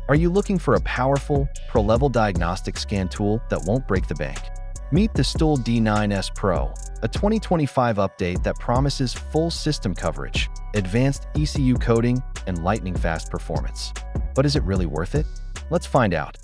Are you looking for a powerful, pro-level diagnostic scan tool that won't break the bank? Meet the XTOOL D9S Pro, a 2025 update that promises full system coverage, advanced ECU coding, and lightning-fast performance. But is it really worth it? Let's find out.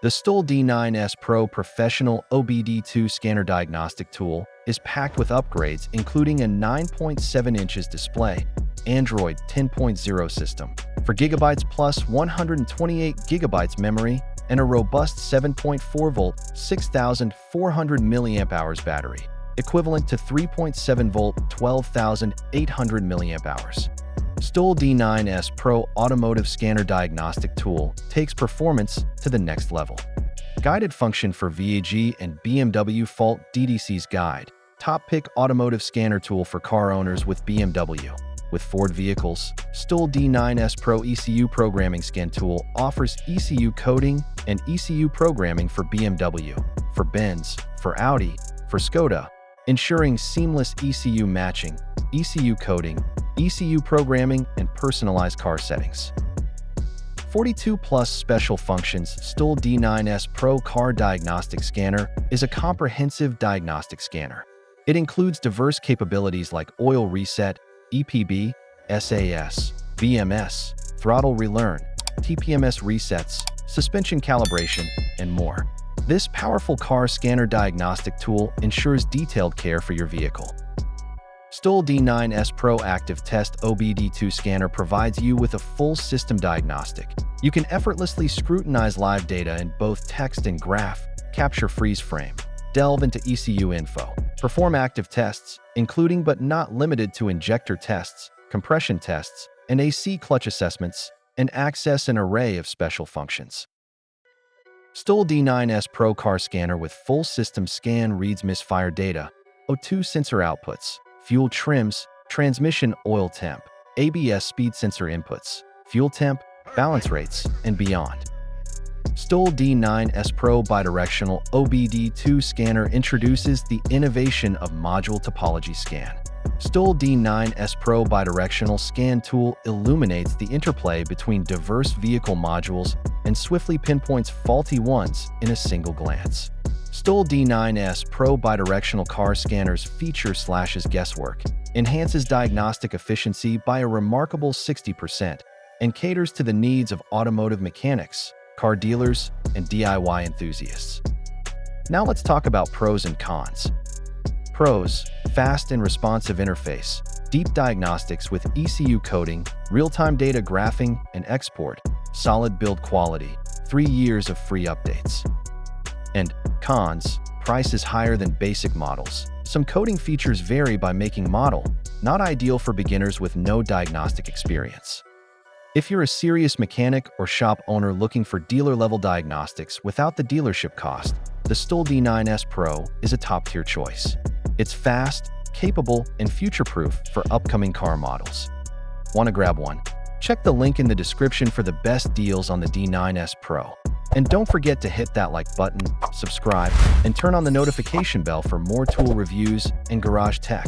The XTOOL D9S Pro Professional OBD2 Scanner Diagnostic Tool is packed with upgrades including a 9.7 inches display, Android 10.0 system, 4GB plus 128 GB memory, and a robust 7.4-volt, 6,400 mAh battery, equivalent to 3.7-volt, 12,800 mAh. XTOOL D9S Pro Automotive Scanner Diagnostic Tool takes performance to the next level. Guided function for VAG and BMW Fault DDC's guide. Top pick automotive scanner tool for car owners with BMW. With Ford vehicles, XTOOL D9S Pro ECU Programming Scan Tool offers ECU coding and ECU programming for BMW, for Benz, for Audi, for Skoda, ensuring seamless ECU matching, ECU coding, ECU programming, and personalized car settings. 42 plus special functions. XTOOL D9S Pro Car Diagnostic Scanner is a comprehensive diagnostic scanner. It includes diverse capabilities like oil reset, EPB, SAS, VMS, throttle relearn, TPMS resets, suspension calibration, and more. This powerful car scanner diagnostic tool ensures detailed care for your vehicle. XTOOL D9S Pro Active Test OBD2 Scanner provides you with a full system diagnostic. You can effortlessly scrutinize live data in both text and graph, capture freeze frame, delve into ECU info, perform active tests, including but not limited to injector tests, compression tests, and AC clutch assessments, and access an array of special functions. XTOOL D9S Pro Car Scanner with full system scan reads misfire data, O2 sensor outputs, fuel trims, transmission oil temp, ABS speed sensor inputs, fuel temp, balance rates, and beyond. XTOOL D9S Pro Bidirectional OBD2 Scanner introduces the innovation of module topology scan. XTOOL D9S Pro Bidirectional Scan Tool illuminates the interplay between diverse vehicle modules and swiftly pinpoints faulty ones in a single glance. XTOOL D9S Pro Bidirectional Car Scanners feature slashes guesswork, enhances diagnostic efficiency by a remarkable 60%, and caters to the needs of automotive mechanics, car dealers, and DIY enthusiasts. Now let's talk about pros and cons. Pros: fast and responsive interface, deep diagnostics with ECU coding, real-time data graphing and export, solid build quality, 3 years of free updates. And cons: price is higher than basic models. Some coding features vary by making model, not ideal for beginners with no diagnostic experience. If you're a serious mechanic or shop owner looking for dealer-level diagnostics without the dealership cost, the XTOOL D9S Pro is a top-tier choice. It's fast, capable, and future-proof for upcoming car models. Want to grab one? Check the link in the description for the best deals on the D9S Pro. And don't forget to hit that like button, subscribe, and turn on the notification bell for more tool reviews and garage tech.